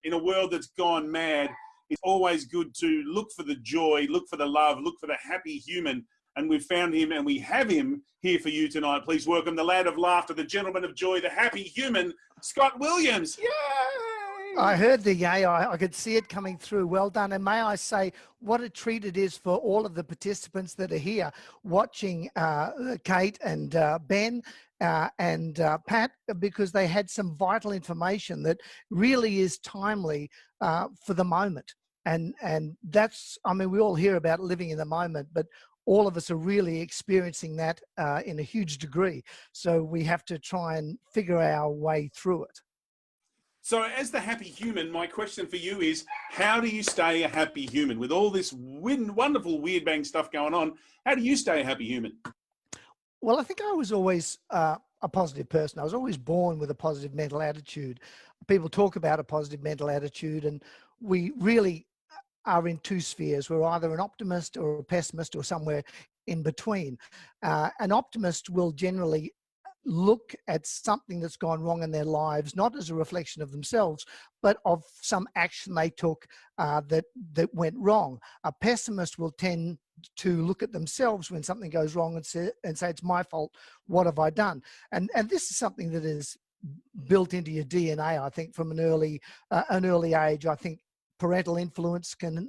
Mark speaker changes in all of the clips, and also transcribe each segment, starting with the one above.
Speaker 1: in a world that's gone mad, it's always good to look for the joy, look for the love, look for the happy human. And we've found him and we have him here for you tonight. Please welcome the lad of laughter, the gentleman of joy, the happy human, Scott Williams. Yay!
Speaker 2: I heard the yay. I could see it coming through. Well done. And may I say, what a treat it is for all of the participants that are here watching Kate and Ben and Pat, because they had some vital information that really is timely for the moment. And that's, I mean, we all hear about living in the moment, but all of us are really experiencing that in a huge degree. So we have to try and figure our way through it.
Speaker 1: So as the happy human, my question for you is, how do you stay a happy human? With all this wonderful weird bang stuff going on, how do you stay a happy human?
Speaker 2: Well, I think I was always a positive person. I was always born with a positive mental attitude. People talk about a positive mental attitude, and we really are in two spheres. We're either an optimist or a pessimist or somewhere in between. An optimist will generally look at something that's gone wrong in their lives, not as a reflection of themselves, but of some action they took that went wrong. A pessimist will tend to look at themselves when something goes wrong and say it's my fault. What have I done? And this is something that is built into your DNA, I think, from an early age. I think parental influence can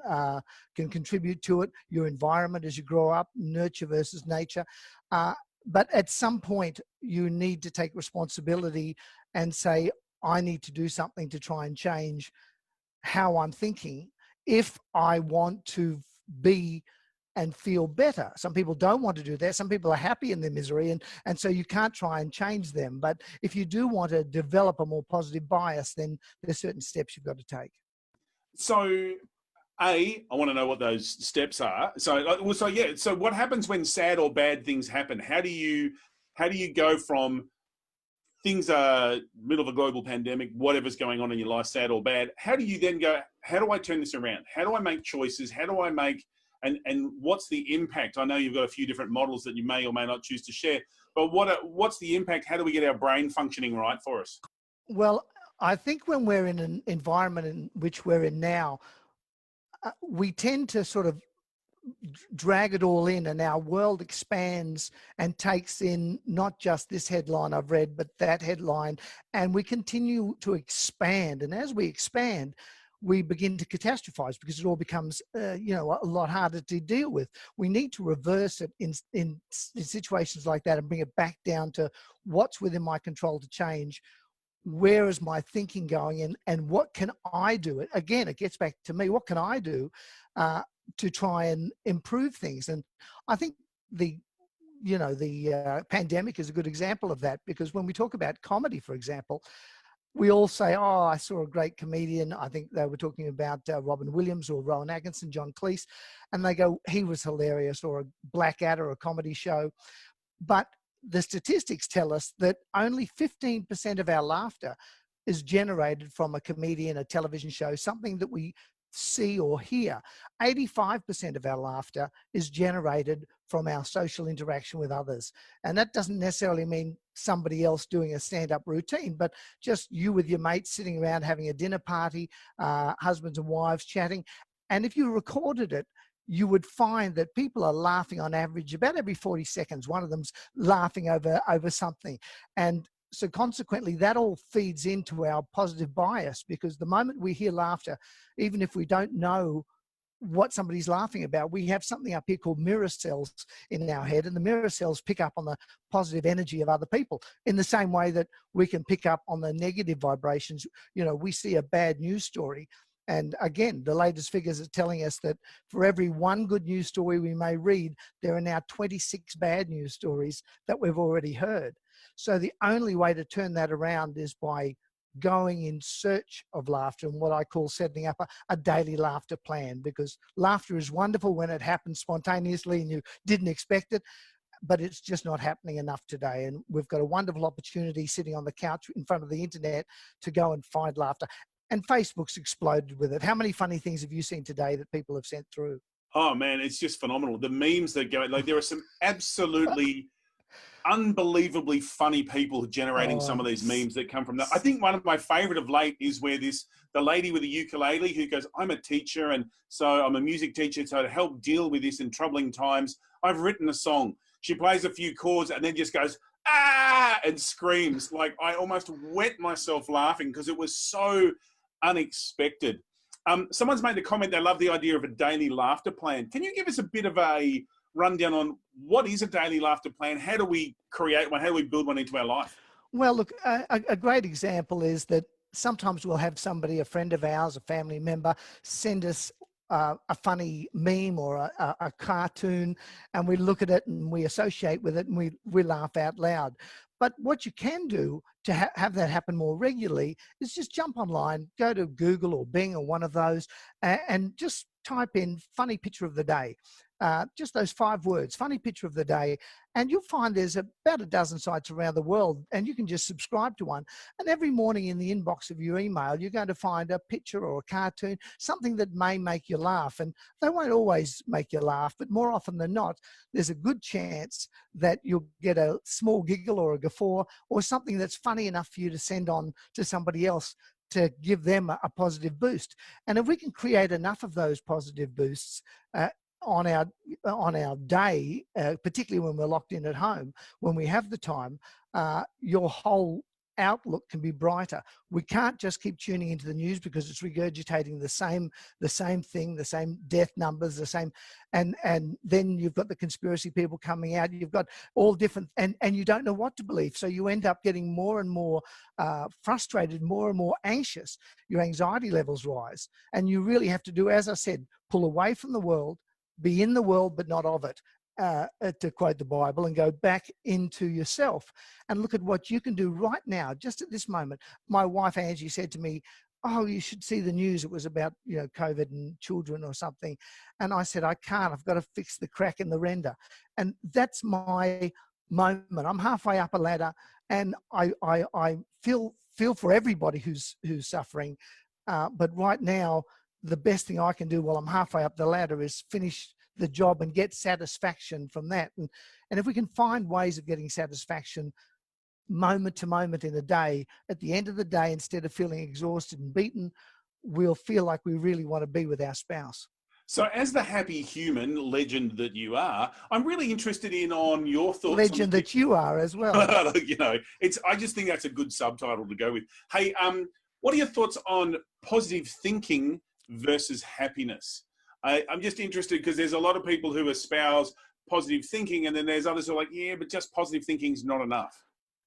Speaker 2: contribute to it. Your environment as you grow up, nurture versus nature. But at some point, you need to take responsibility and say, I need to do something to try and change how I'm thinking if I want to be and feel better. Some people don't want to do that. Some people are happy in their misery, and so you can't try and change them. But if you do want to develop a more positive bias, then there's certain steps you've got to take.
Speaker 1: So, I want to know what those steps are. So what happens when sad or bad things happen? How do you go from things are middle of a global pandemic, whatever's going on in your life, sad or bad? How do you then go, how do I turn this around? How do I make choices? How do I make, and what's the impact? I know you've got a few different models that you may or may not choose to share, but what's the impact? How do we get our brain functioning right for us?
Speaker 2: Well, I think when we're in an environment in which we're in now, we tend to sort of drag it all in, and our world expands and takes in not just this headline I've read, but that headline, and we continue to expand. And as we expand, we begin to catastrophize because it all becomes, a lot harder to deal with. We need to reverse it in situations like that and bring it back down to what's within my control to change. Where is my thinking going in, and what can I do? Again, it gets back to me. What can I do to try and improve things? And I think the pandemic is a good example of that, because when we talk about comedy, for example, we all say, oh, I saw a great comedian. I think they were talking about Robin Williams or Rowan Atkinson, John Cleese, and they go, he was hilarious, or a Blackadder, a comedy show. But the statistics tell us that only 15% of our laughter is generated from a comedian, a television show, something that we see or hear. 85% of our laughter is generated from our social interaction with others. And that doesn't necessarily mean somebody else doing a stand-up routine, but just you with your mates sitting around having a dinner party, husbands and wives chatting. And if you recorded it, you would find that people are laughing on average about every 40 seconds. One of them's laughing over something. And so consequently, that all feeds into our positive bias, because the moment we hear laughter, even if we don't know what somebody's laughing about, we have something up here called mirror cells in our head, and the mirror cells pick up on the positive energy of other people in the same way that we can pick up on the negative vibrations. We see a bad news story, and again, the latest figures are telling us that for every one good news story we may read, there are now 26 bad news stories that we've already heard. So the only way to turn that around is by going in search of laughter, and what I call setting up a daily laughter plan, because laughter is wonderful when it happens spontaneously and you didn't expect it, but it's just not happening enough today. And we've got a wonderful opportunity sitting on the couch in front of the internet to go and find laughter. And Facebook's exploded with it. How many funny things have you seen today that people have sent through?
Speaker 1: Oh man, it's just phenomenal. The memes that go, like, there are some absolutely unbelievably funny people generating some of
Speaker 2: Oh,
Speaker 1: these memes that come from that. I think one of my favorite of late is where the lady with the ukulele who goes, I'm a teacher, and so I'm a music teacher, so to help deal with this in troubling times, I've written a song. She plays a few chords and then just goes, ah, and screams. Like, I almost wet myself laughing because it was so unexpected. Someone's made the comment they love the idea of a daily laughter plan. Can you give us a bit of a rundown on what is a daily laughter plan? How do we create one? How do we build one into our life?
Speaker 2: Well, look, a great example is that sometimes we'll have somebody, a friend of ours, a family member, send us a funny meme or a cartoon, and we look at it and we associate with it and we laugh out loud. But what you can do to have that happen more regularly is just jump online, go to Google or Bing or one of those, and just type in funny picture of the day. Just those 5 words, funny picture of the day, and you'll find there's about a dozen sites around the world, and you can just subscribe to one. And every morning in the inbox of your email, you're going to find a picture or a cartoon, something that may make you laugh. And they won't always make you laugh, but more often than not, there's a good chance that you'll get a small giggle or a guffaw or something that's funny enough for you to send on to somebody else to give them a positive boost. And if we can create enough of those positive boosts, on our day, particularly when we're locked in at home, when we have the time, your whole outlook can be brighter. We can't just keep tuning into the news because it's regurgitating the same thing, the same death numbers, the same, and then you've got the conspiracy people coming out. You've got all different, and you don't know what to believe. So you end up getting more and more frustrated, more and more anxious. Your anxiety levels rise, and you really have to do, as I said, pull away from the world, be in the world but not of it, to quote the Bible, and go back into yourself and look at what you can do right now, just at this moment. My wife Angie said to me, oh, you should see the news. It was about, COVID and children or something. And I said, I can't. I've got to fix the crack in the render. And that's my moment. I'm halfway up a ladder, and I feel for everybody who's suffering. But right now, the best thing I can do while I'm halfway up the ladder is finish the job and get satisfaction from that. And if we can find ways of getting satisfaction moment to moment in a day, at the end of the day, instead of feeling exhausted and beaten, we'll feel like we really want to be with our spouse.
Speaker 1: So, as the happy human legend that you are, I'm really interested on your thoughts on
Speaker 2: Legend that you are as well.
Speaker 1: I just think that's a good subtitle to go with. Hey, what are your thoughts on positive thinking versus happiness? I'm just interested because there's a lot of people who espouse positive thinking, and then there's others who are like, yeah, but just positive thinking is not enough.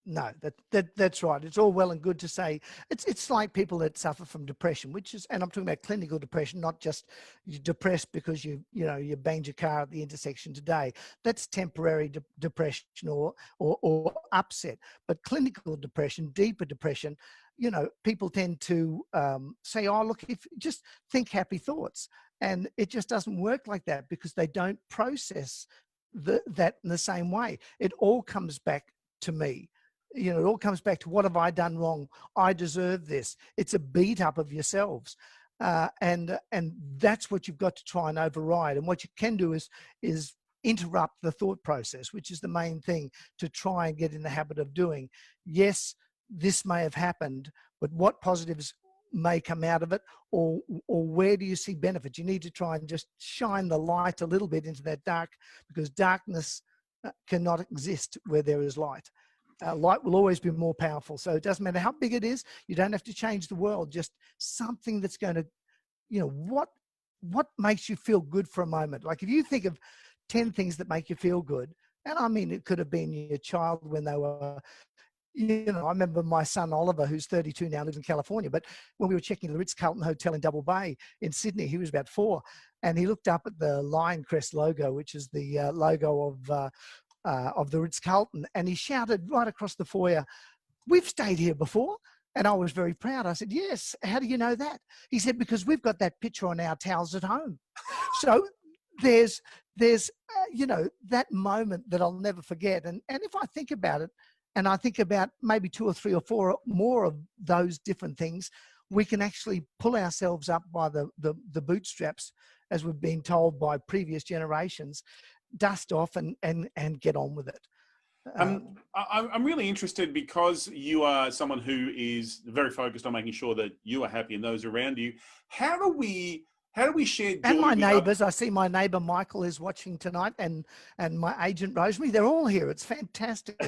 Speaker 2: No, that's right. It's all well and good to say it's like people that suffer from depression, which is, and I'm talking about clinical depression, not just you're depressed because you banged your car at the intersection today. That's temporary depression or upset. But clinical depression, deeper depression, people tend to say, oh, look, if just think happy thoughts, and it just doesn't work like that because they don't process that in the same way. It all comes back to me. It all comes back to, what have I done wrong? I deserve this. It's a beat up of yourselves. And that's what you've got to try and override. And what you can do is interrupt the thought process, which is the main thing to try and get in the habit of doing. Yes, this may have happened, but what positives may come out of it, or where do you see benefits? You need to try and just shine the light a little bit into that dark, because darkness cannot exist where there is light. Light will always be more powerful. So it doesn't matter how big it is. You don't have to change the world. Just something that's going to, what makes you feel good for a moment. Like if you think of 10 things that make you feel good, and I mean, it could have been your child when they were, I remember my son Oliver, who's 32 now, lives in California. But when we were checking the Ritz-Carlton Hotel in Double Bay in Sydney, he was about 4, and he looked up at the Lion Crest logo, which is the logo of the Ritz-Carlton, and he shouted right across the foyer, "We've stayed here before." And I was very proud. I said, "Yes, how do you know that?" He said, "Because we've got that picture on our towels at home." So there's that moment that I'll never forget. And if I think about it, and I think about maybe 2 or 3 or 4 more of those different things, we can actually pull ourselves up by the bootstraps, as we've been told by previous generations, dust off and get on with it.
Speaker 1: I'm really interested because you are someone who is very focused on making sure that you are happy and those around you. How do we share
Speaker 2: And
Speaker 1: joy
Speaker 2: my
Speaker 1: with others?
Speaker 2: neighbours, I see my neighbour Michael is watching tonight, and my agent Rosemary, they're all here. It's fantastic.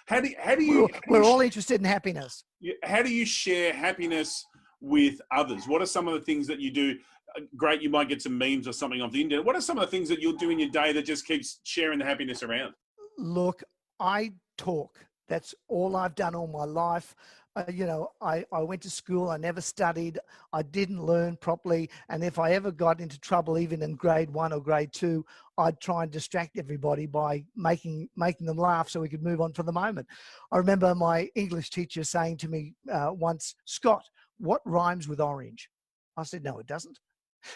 Speaker 2: We're all interested in happiness.
Speaker 1: How do you share happiness with others? What are some of the things that you do? Great, you might get some memes or something off the internet. What are some of the things that you'll do in your day that just keeps sharing the happiness around?
Speaker 2: Look, I talk. That's all I've done all my life. I went to school. I never studied. I didn't learn properly. And if I ever got into trouble, even in grade 1 or grade 2, I'd try and distract everybody by making them laugh so we could move on for the moment. I remember my English teacher saying to me once, Scott, what rhymes with orange? I said, no, it doesn't.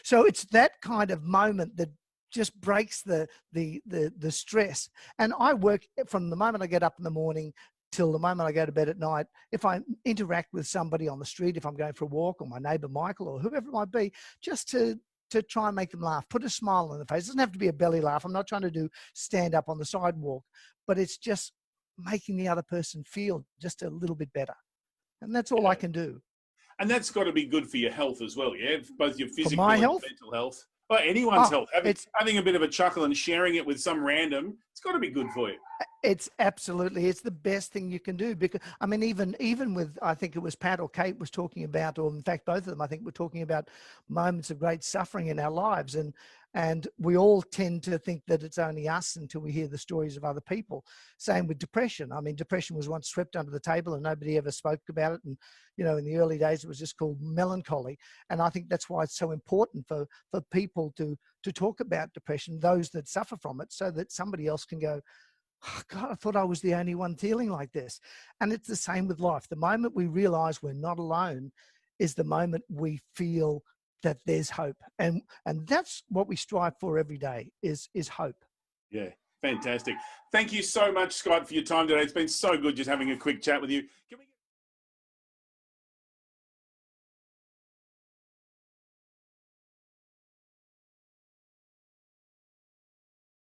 Speaker 2: So it's that kind of moment that just breaks the stress. And I work from the moment I get up in the morning till the moment I go to bed at night. If I interact with somebody on the street, if I'm going for a walk, or my neighbour Michael, or whoever it might be, just to try and make them laugh, put a smile on their face. It doesn't have to be a belly laugh. I'm not trying to do stand up on the sidewalk, but it's just making the other person feel just a little bit better. And that's all I can do.
Speaker 1: And that's got to be good for your health as well, yeah? Both your
Speaker 2: For
Speaker 1: physical
Speaker 2: my
Speaker 1: and your
Speaker 2: health,
Speaker 1: mental health. Or anyone's health.
Speaker 2: it's
Speaker 1: Having a bit of a chuckle and sharing it with some random, it's got to be good for you.
Speaker 2: it's absolutely, it's the best thing you can do, because I mean, even with, I think it was Pat or Kate was talking about, or in fact both of them, I think, were talking about moments of great suffering in our lives, and we all tend to think that it's only us until we hear the stories of other people. Same with depression. I mean, depression was once swept under the table and nobody ever spoke about it. And in the early days it was just called melancholy. And I think that's why it's so important for people to talk about depression, those that suffer from it, so that somebody else can go, oh, God, I thought I was the only one feeling like this. And it's the same with life. The moment we realize we're not alone is the moment we feel that there's hope. And that's what we strive for every day is hope.
Speaker 1: Yeah, fantastic. Thank you so much, Scott, for your time today. It's been so good just having a quick chat with you.